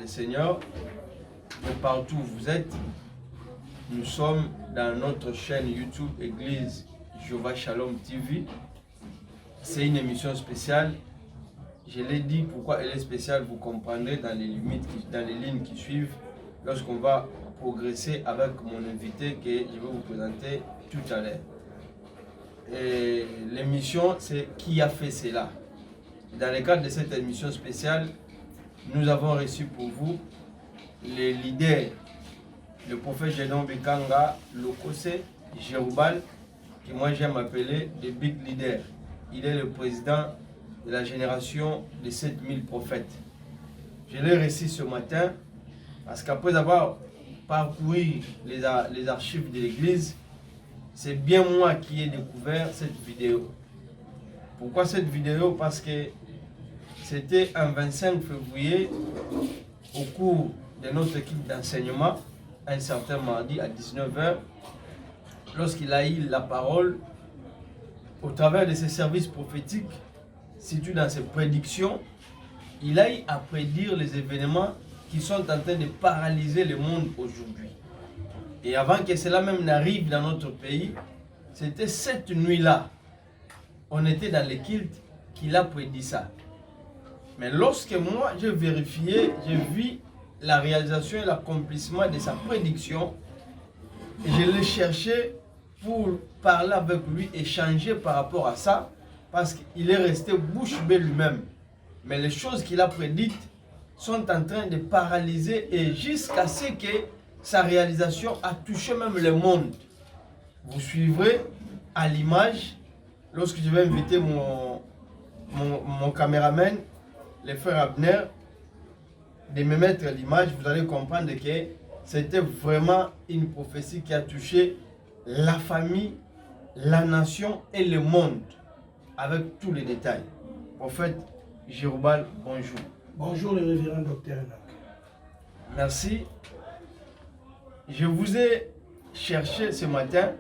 Seigneur, de partout où vous êtes. Nous sommes dans notre chaîne YouTube Église Jéhovah Shalom TV. C'est une émission spéciale. Je l'ai dit, pourquoi elle est spéciale, vous comprendrez dans les limites, dans les lignes qui suivent, lorsqu'on va progresser avec mon invité que je vais vous présenter tout à l'heure. Et l'émission, c'est Qui a fait cela? Dans le cadre de cette émission spéciale, nous avons reçu pour vous les leaders, le prophète Gédon Bekanga, Lokose, Jérubal, que moi j'aime appeler le Big Leader. Il est le président de la génération des 7000 prophètes. Je l'ai reçu ce matin parce qu'après avoir parcouru les archives de l'église, c'est bien moi qui ai découvert cette vidéo. Pourquoi cette vidéo? Parce que c'était un 25 février au cours de notre équipe d'enseignement, un certain mardi à 19 h, lorsqu'il a eu la parole au travers de ses services prophétiques, situés dans ses prédictions, il a eu à prédire les événements qui sont en train de paralyser le monde aujourd'hui. Et avant que cela même n'arrive dans notre pays, c'était cette nuit-là, on était dans le culte, qu'il a prédit ça. Mais lorsque moi j'ai vérifié, j'ai vu la réalisation et l'accomplissement de sa prédiction, et je l'ai cherché pour parler avec lui, échanger par rapport à ça, parce qu'il est resté bouche bée lui-même. Mais les choses qu'il a prédites sont en train de paralyser et jusqu'à ce que sa réalisation a touché même le monde. Vous suivrez à l'image, lorsque je vais inviter mon caméraman, le frère Abner, de me mettre l'image, vous allez comprendre que c'était vraiment une prophétie qui a touché la famille, la nation et le monde, avec tous les détails. Prophète Jérubal, bonjour. Bonjour le révérend docteur Enoch. Merci. Je vous ai cherché ce matin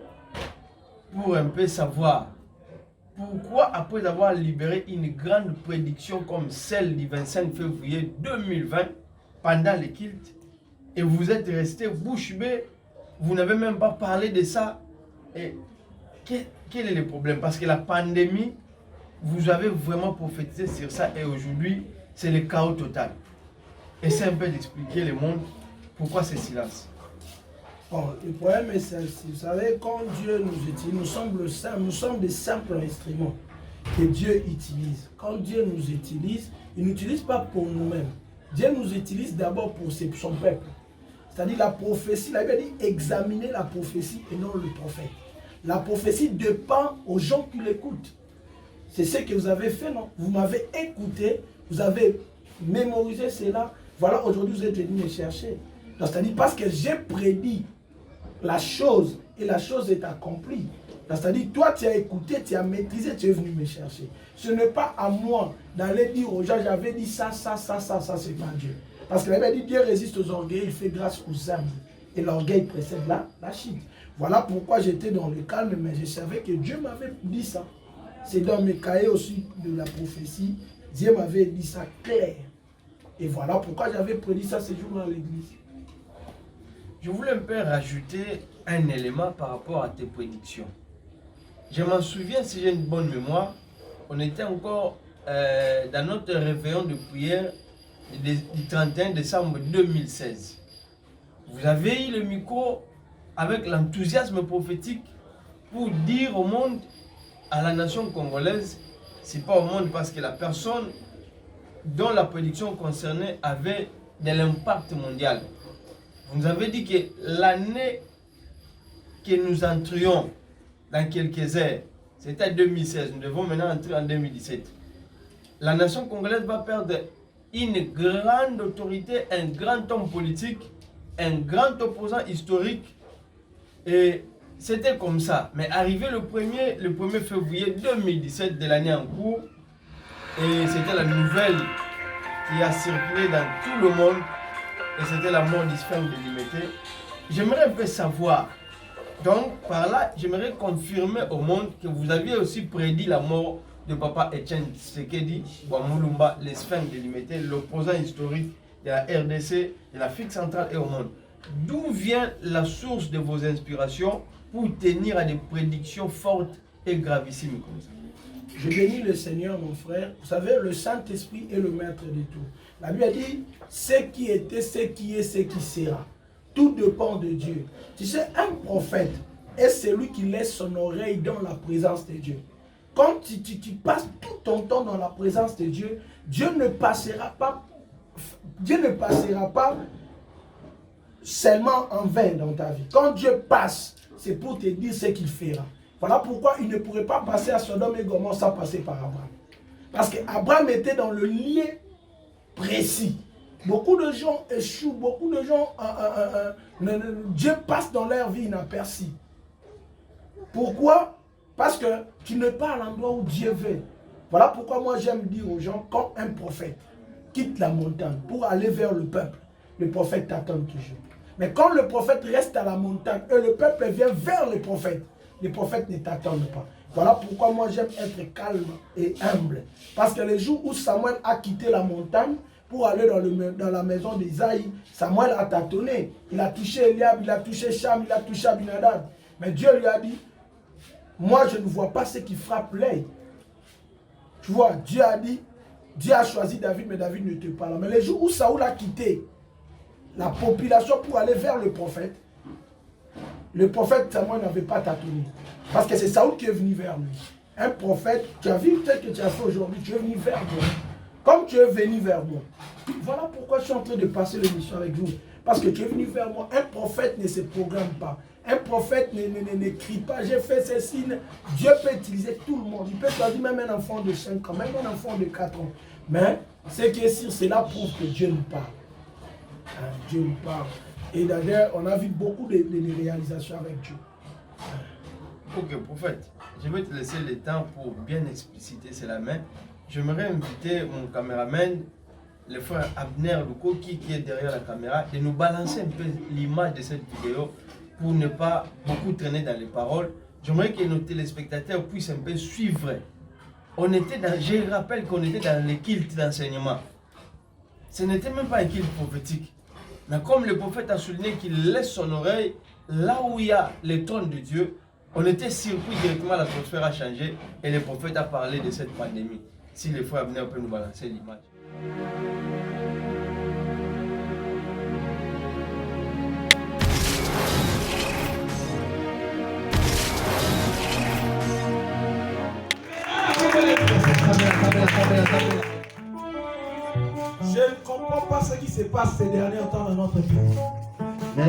pour un peu savoir pourquoi, après avoir libéré une grande prédiction comme celle du 25 février 2020 pendant le culte, et vous êtes resté bouche bée, vous n'avez même pas parlé de ça. Et quel est le problème? Parce que la pandémie, vous avez vraiment prophétisé sur ça et aujourd'hui, c'est le chaos total. Essayez un peu d'expliquer le monde pourquoi ce silence. Bon, le problème est celle-ci. Vous savez, quand Dieu nous utilise, nous sommes des simples instruments que Dieu utilise. Quand Dieu nous utilise, il ne nous utilise pas pour nous-mêmes. Dieu nous utilise d'abord pour son peuple. C'est-à-dire la prophétie, la Bible dit examiner la prophétie et non le prophète. La prophétie dépend aux gens qui l'écoutent. C'est ce que vous avez fait, non? Vous m'avez écouté, vous avez mémorisé cela. Voilà, aujourd'hui vous êtes venu me chercher. C'est-à-dire parce que j'ai prédit la chose et la chose est accomplie. C'est-à-dire toi tu as écouté, tu as maîtrisé, tu es venu me chercher. Ce n'est pas à moi d'aller dire aux gens, j'avais dit ça, c'est pas Dieu. Parce que la Bible dit, Dieu résiste aux orgueils, il fait grâce aux humbles. Et l'orgueil précède la chute. Voilà pourquoi j'étais dans le calme, mais je savais que Dieu m'avait dit ça. C'est dans mes cahiers aussi de la prophétie, Dieu m'avait dit ça clair. Et voilà pourquoi j'avais prédit ça ce jour dans l'église. Je voulais un peu rajouter un élément par rapport à tes prédictions. Je m'en souviens, si j'ai une bonne mémoire, on était encore dans notre réveillon de prière du 31 décembre 2016. Vous avez eu le micro avec l'enthousiasme prophétique pour dire au monde, à la nation congolaise, c'est pas au monde parce que la personne dont la prédiction concernait avait de l'impact mondial. Vous nous avez dit que l'année que nous entrions dans quelques heures, c'était 2016, nous devons maintenant entrer en 2017. La nation congolaise va perdre une grande autorité, un grand homme politique, un grand opposant historique. Et c'était comme ça. Mais arrivé le 1er février 2017 de l'année en cours, et c'était la nouvelle qui a circulé dans tout le monde, et c'était la mort d'Isphène de Limité. J'aimerais un peu savoir, donc par là, j'aimerais confirmer au monde que vous aviez aussi prédit la mort de Papa Etienne Tshisekedi Wamulumba, l'Isphène de Limité, l'opposant historique de la RDC, de l'Afrique centrale et au monde. D'où vient la source de vos inspirations pour tenir à des prédictions fortes et gravissimes comme ça? Je bénis le Seigneur, mon frère. Vous savez, le Saint-Esprit est le maître de tout. La Bible dit, ce qui était, ce qui est, ce qui sera. Tout dépend de Dieu. Tu sais, un prophète est celui qui laisse son oreille dans la présence de Dieu. Quand tu passes tout ton temps dans la présence de Dieu, Dieu ne passera pas seulement en vain dans ta vie. Quand Dieu passe, c'est pour te dire ce qu'il fera. Voilà pourquoi il ne pourrait pas passer à Sodome et Gomorrhe sans passer par Abraham. Parce qu'Abraham était dans le lieu précis. Beaucoup de gens échouent, beaucoup de gens, Dieu passe dans leur vie inaperçu. Pourquoi? Parce que tu n'es pas à l'endroit où Dieu veut. Voilà pourquoi moi j'aime dire aux gens, quand un prophète quitte la montagne pour aller vers le peuple, le prophète t'attend toujours. Mais quand le prophète reste à la montagne et le peuple vient vers le prophète, les prophètes ne t'attendent pas. Voilà pourquoi moi j'aime être calme et humble. Parce que les jours où Samuel a quitté la montagne pour aller dans la maison d'Isaïe, Samuel a tâtonné. Il a touché Eliab, il a touché Cham, il a touché Abinadab. Mais Dieu lui a dit, moi je ne vois pas ce qui frappe l'œil. Tu vois, Dieu a dit, Dieu a choisi David, mais David ne te parle. Mais les jours où Saoul a quitté la population pour aller vers le prophète Samuel n'avait pas tâtonné. Parce que c'est Saoul qui est venu vers lui. Un prophète, tu as vu peut-être que tu as fait aujourd'hui, tu es venu vers moi. Comme tu es venu vers moi. Voilà pourquoi je suis en train de passer l'émission avec vous. Parce que tu es venu vers moi. Un prophète ne se programme pas. Un prophète n'écrit pas, j'ai fait ces signes. Dieu peut utiliser tout le monde. Il peut choisir même un enfant de 5 ans, même un enfant de 4 ans. Mais ce qui est sûr, cela prouve que Dieu nous parle. Dieu nous parle. Et d'ailleurs, on a vu beaucoup de réalisations avec Dieu. Ok, prophète, je vais te laisser le temps pour bien expliciter cela. Mais j'aimerais inviter mon caméraman, le frère Abner Luko, qui est derrière la caméra, de nous balancer un peu l'image de cette vidéo pour ne pas beaucoup traîner dans les paroles. J'aimerais que nos téléspectateurs puissent un peu suivre. Je rappelle qu'on était dans le culte d'enseignement. Ce n'était même pas un culte prophétique. Mais comme le prophète a souligné qu'il laisse son oreille là où il y a le trône de Dieu, on était surpris directement, l'atmosphère a changé et le prophète a parlé de cette pandémie. Si les frères Abner peuvent nous balancer l'image. Je ne comprends pas ce qui se passe ces derniers temps dans notre pays. À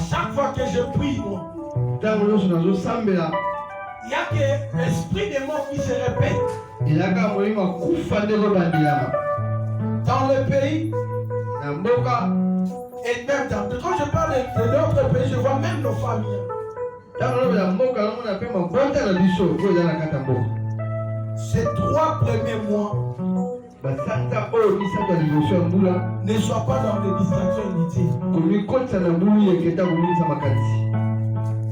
chaque fois que je prie, moi, il n'y a que l'esprit des morts qui se répète. Dans le pays, et même quand je parle de notre pays, je vois même nos familles. Ces 3 premiers mois ne soient pas dans des distractions inutiles.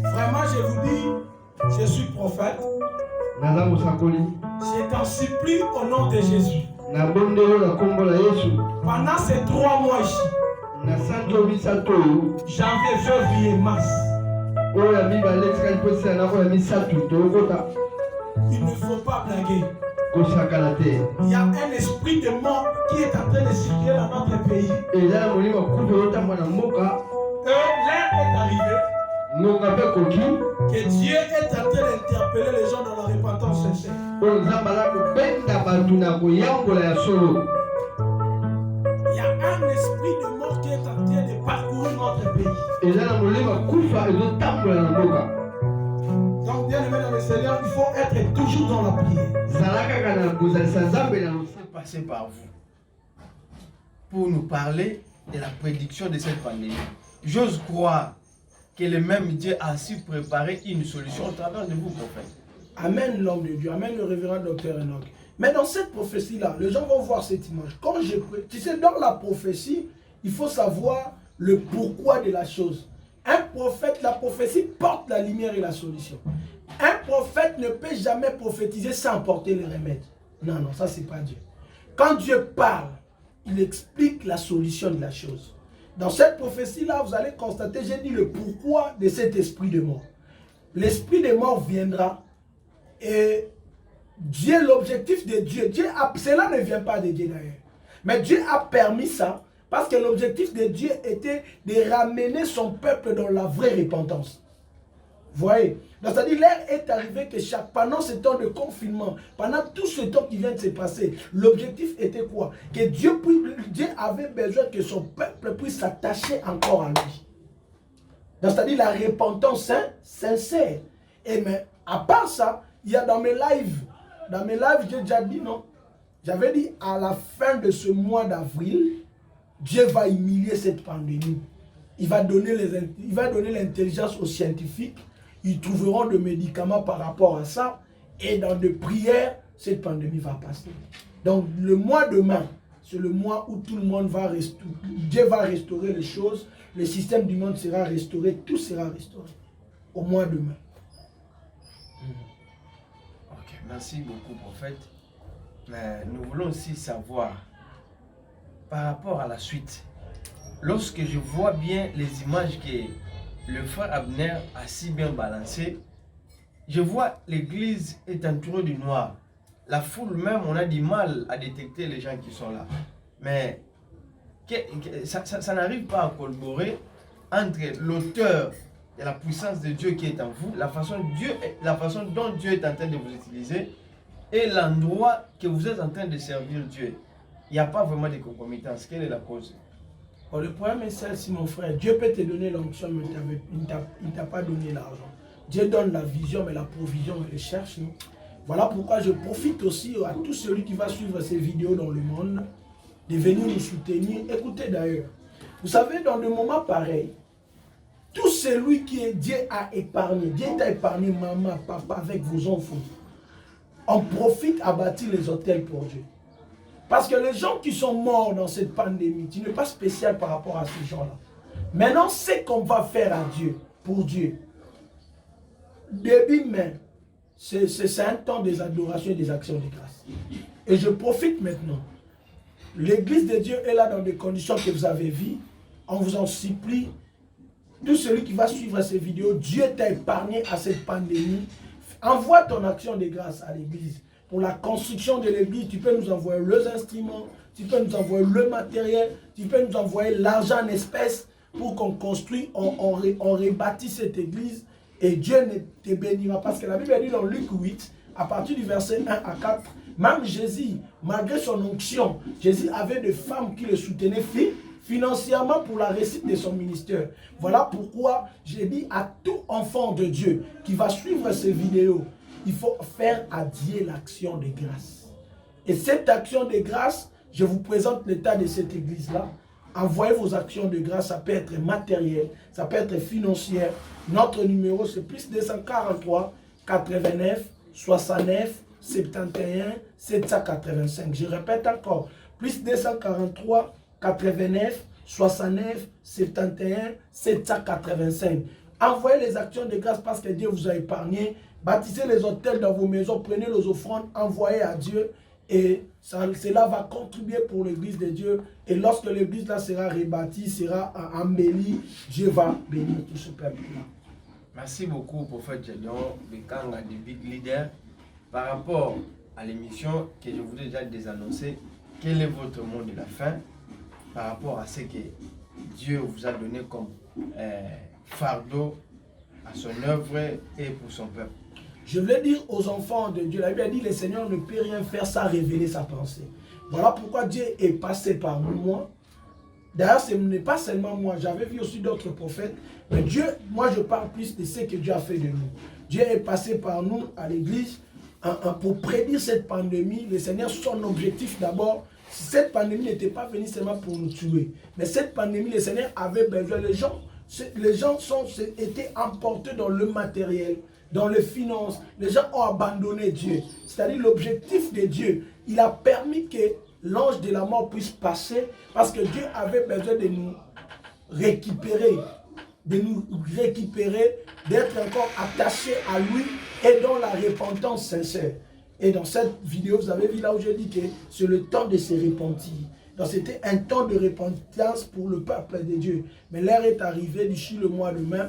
Vraiment, je vous dis, je suis prophète. Je t'en supplie au nom de Jésus. Pendant ces 3 mois ici, janvier, février, mars, il ne faut pas blaguer. Il y a un esprit de mort qui est en train de circuler dans notre pays. L'heure est arrivée que Dieu est en train d'interpeller les gens dans la repentance sincère. Il y a un esprit de mort qui est en train de parcourir notre pays. Donc, bien aimé dans le Seigneur, il faut être toujours dans la prière. Passer par vous pour nous parler de la prédiction de cette pandémie. J'ose croire que le même Dieu a su préparer une solution au travers de vous, prophète. Amen, l'homme de Dieu. Amen, le révérend docteur Enoch. Mais dans cette prophétie-là, les gens vont voir cette image. Quand tu sais, dans la prophétie, il faut savoir le pourquoi de la chose. Un prophète, la prophétie porte la lumière et la solution. Un prophète ne peut jamais prophétiser sans porter le remède. Non, non, ça c'est pas Dieu. Quand Dieu parle, il explique la solution de la chose. Dans cette prophétie-là, vous allez constater, j'ai dit le pourquoi de cet esprit de mort. L'esprit de mort viendra et Dieu, l'objectif de Dieu, cela ne vient pas de Dieu d'ailleurs. Mais Dieu a permis ça parce que l'objectif de Dieu était de ramener son peuple dans la vraie repentance. Vous voyez? C'est-à-dire, l'heure est arrivée que pendant ce temps de confinement, pendant tout ce temps qui vient de se passer, l'objectif était quoi? Que Dieu avait besoin que son peuple puisse s'attacher encore à lui. C'est-à-dire la repentance sincère. Et mais à part ça, il y a dans mes lives, j'ai déjà dit non. J'avais dit à la fin de ce mois d'avril, Dieu va humilier cette pandémie. Il va donner l'intelligence aux scientifiques. Ils trouveront des médicaments par rapport à ça. Et dans des prières, cette pandémie va passer. Donc le mois de mai, c'est le mois où tout le monde va restaurer. Dieu va restaurer les choses. Le système du monde sera restauré. Tout sera restauré. Au mois de mai. Ok, merci beaucoup, prophète. Mais nous voulons aussi savoir, par rapport à la suite, lorsque je vois bien les images que le frère Abner a si bien balancées, je vois l'église est entourée de noir. La foule même, on a du mal à détecter les gens qui sont là. Mais ça n'arrive pas à collaborer entre l'auteur et la puissance de Dieu qui est en vous, la façon dont Dieu est en train de vous utiliser et l'endroit que vous êtes en train de servir Dieu. Il n'y a pas vraiment de concomitance. Quelle est la cause? Bon, le problème est celle-ci, mon frère. Dieu peut te donner l'onction, mais il ne t'a pas donné l'argent. Dieu donne la vision, mais la provision, il le cherche. Non? Voilà pourquoi je profite aussi à tout celui qui va suivre ces vidéos dans le monde, de venir nous soutenir. Écoutez d'ailleurs, vous savez, dans des moments pareils, tout celui qui est Dieu a épargné, Dieu t'a épargné, maman, papa, avec vos enfants. On profite à bâtir les hôtels pour Dieu. Parce que les gens qui sont morts dans cette pandémie, tu n'es pas spécial par rapport à ces gens-là. Maintenant, c'est qu'on va faire à Dieu, pour Dieu. Début mai, c'est un temps des adorations et des actions de grâce. Et je profite maintenant. L'église de Dieu est là dans des conditions que vous avez vues. On vous en supplie. Tout celui qui va suivre ces vidéos, Dieu t'a épargné à cette pandémie. Envoie ton action de grâce à l'église. Pour la construction de l'église, tu peux nous envoyer les instruments, tu peux nous envoyer le matériel, tu peux nous envoyer l'argent en espèces pour qu'on construise, on rebâtit cette église et Dieu te bénira. Parce que la Bible dit dans Luc 8, à partir du verset 1 à 4, même Jésus, malgré son onction, Jésus avait des femmes qui le soutenaient financièrement pour la réussite de son ministère. Voilà pourquoi j'ai dit à tout enfant de Dieu qui va suivre ces vidéos, il faut faire à Dieu l'action de grâce. Et cette action de grâce, je vous présente l'état de cette église-là. Envoyez vos actions de grâce, ça peut être matériel, ça peut être financier. Notre numéro, c'est plus 243 89 69 71 785. Je répète encore, plus 243 89 69 71 785. Envoyez les actions de grâce parce que Dieu vous a épargné. Bâtissez les hôtels dans vos maisons, prenez les offrandes, envoyez à Dieu et cela va contribuer pour l'église de Dieu. Et lorsque l'église là sera rebâtie, sera embellie, Dieu va bénir tout ce peuple-là. Merci beaucoup, prophète Gédéon Bekanga, du Big Leader. Par rapport à l'émission que je voudrais déjà désannoncer, quel est votre mot de la fin par rapport à ce que Dieu vous a donné comme fardeau à son œuvre et pour son peuple? Je voulais dire aux enfants de Dieu, la Bible a dit, le Seigneur ne peut rien faire sans révéler sa pensée. Voilà pourquoi Dieu est passé par moi. D'ailleurs, ce n'est pas seulement moi, j'avais vu aussi d'autres prophètes. Mais Dieu, moi je parle plus de ce que Dieu a fait de nous. Dieu est passé par nous à l'église pour prédire cette pandémie. Le Seigneur, son objectif d'abord, cette pandémie n'était pas venue seulement pour nous tuer. Mais cette pandémie, le Seigneur avait besoin. Les gens étaient emportés dans le matériel, dans les finances. Les gens ont abandonné Dieu. C'est-à-dire l'objectif de Dieu. Il a permis que l'ange de la mort puisse passer parce que Dieu avait besoin de nous récupérer, d'être encore attachés à lui et dans la repentance sincère. Et dans cette vidéo, vous avez vu là où j'ai dit que c'est le temps de se repentir. Donc c'était un temps de repentance pour le peuple de Dieu. Mais l'heure est arrivée, d'ici le mois de mai,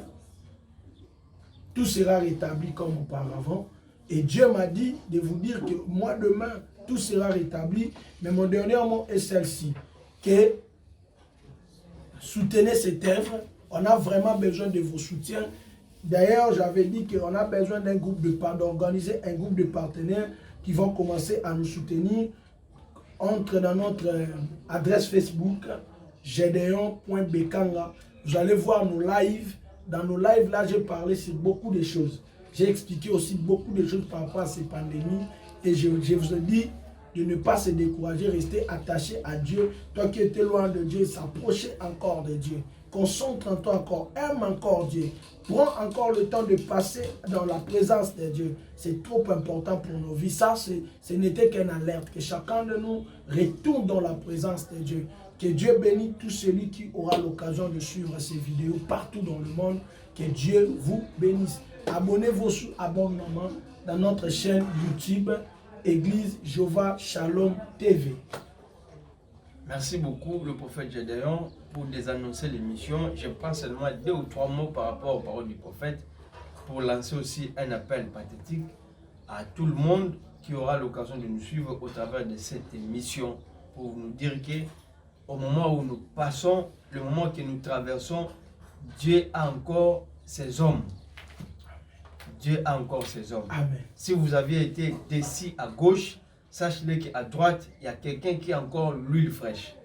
tout sera rétabli comme auparavant. Et Dieu m'a dit de vous dire que mois de mai, tout sera rétabli. Mais mon dernier mot est celle-ci, que soutenez cette œuvre. On a vraiment besoin de vos soutiens. D'ailleurs, j'avais dit qu'on a besoin d'un groupe d'organiser un groupe de partenaires qui vont commencer à nous soutenir. Entre dans notre adresse Facebook, gedeon.bekanga. Vous allez voir nos lives. Dans nos lives, là, j'ai parlé sur beaucoup de choses. J'ai expliqué aussi beaucoup de choses par rapport à ces pandémies. Et je vous ai dit de ne pas se décourager, rester attaché à Dieu. Toi qui étais loin de Dieu, s'approcher encore de Dieu. Concentre en toi encore, aime encore Dieu. Prends encore le temps de passer dans la présence de Dieu. C'est trop important pour nos vies. Ça, ce n'était qu'une alerte. Que chacun de nous retourne dans la présence de Dieu. Que Dieu bénisse tout celui qui aura l'occasion de suivre ces vidéos partout dans le monde. Que Dieu vous bénisse. Abonnez-vous sous abonnement dans notre chaîne YouTube Église Jéhovah Shalom TV. Merci beaucoup, le prophète Gedeon, pour désannoncer l'émission. Je prends seulement 2 ou 3 mots par rapport aux paroles du prophète pour lancer aussi un appel pathétique à tout le monde qui aura l'occasion de nous suivre au travers de cette émission pour nous dire qu'au moment où nous passons, le moment que nous traversons, Dieu a encore ses hommes. Dieu a encore ses hommes. Amen. Si vous aviez été décis à gauche, sachez qu'à droite, il y a quelqu'un qui a encore l'huile fraîche.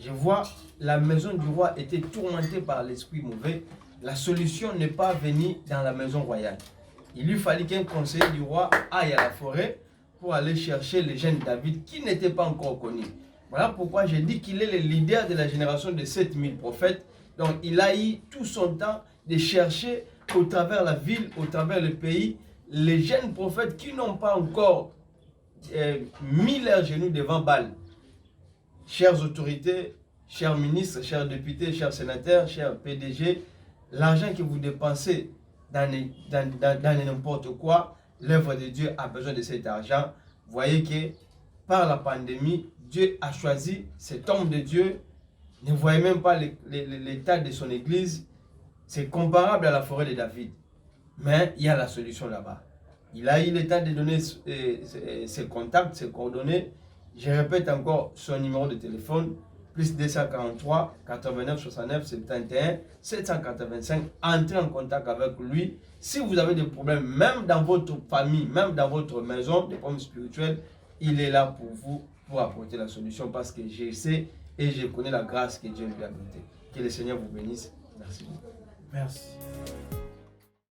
Je vois, la maison du roi était tourmentée par l'esprit mauvais. La solution n'est pas venue dans la maison royale. Il lui fallait qu'un conseiller du roi aille à la forêt pour aller chercher le jeune David qui n'était pas encore connu. Voilà pourquoi j'ai dit qu'il est le leader de la génération de 7000 prophètes. Donc il a eu tout son temps de chercher au travers la ville, au travers le pays, les jeunes prophètes qui n'ont pas encore mis leurs genoux devant Baal. Chères autorités, chers ministres, chers députés, chers sénateurs, chers PDG, l'argent que vous dépensez dans n'importe quoi, l'œuvre de Dieu a besoin de cet argent. Voyez que par la pandémie, Dieu a choisi cet homme de Dieu. Ne voyez même pas l'état de son église. C'est comparable à la forêt de David. Mais il y a la solution là-bas. Il a eu le temps de donner ses contacts, ses coordonnées. Je répète encore son numéro de téléphone. Plus 243 89 69 71 785. Entrez en contact avec lui. Si vous avez des problèmes, même dans votre famille, même dans votre maison, des problèmes spirituels, il est là pour vous, pour apporter la solution. Parce que je sais et je connais la grâce que Dieu lui a donnée. Que le Seigneur vous bénisse. Merci beaucoup. Merci.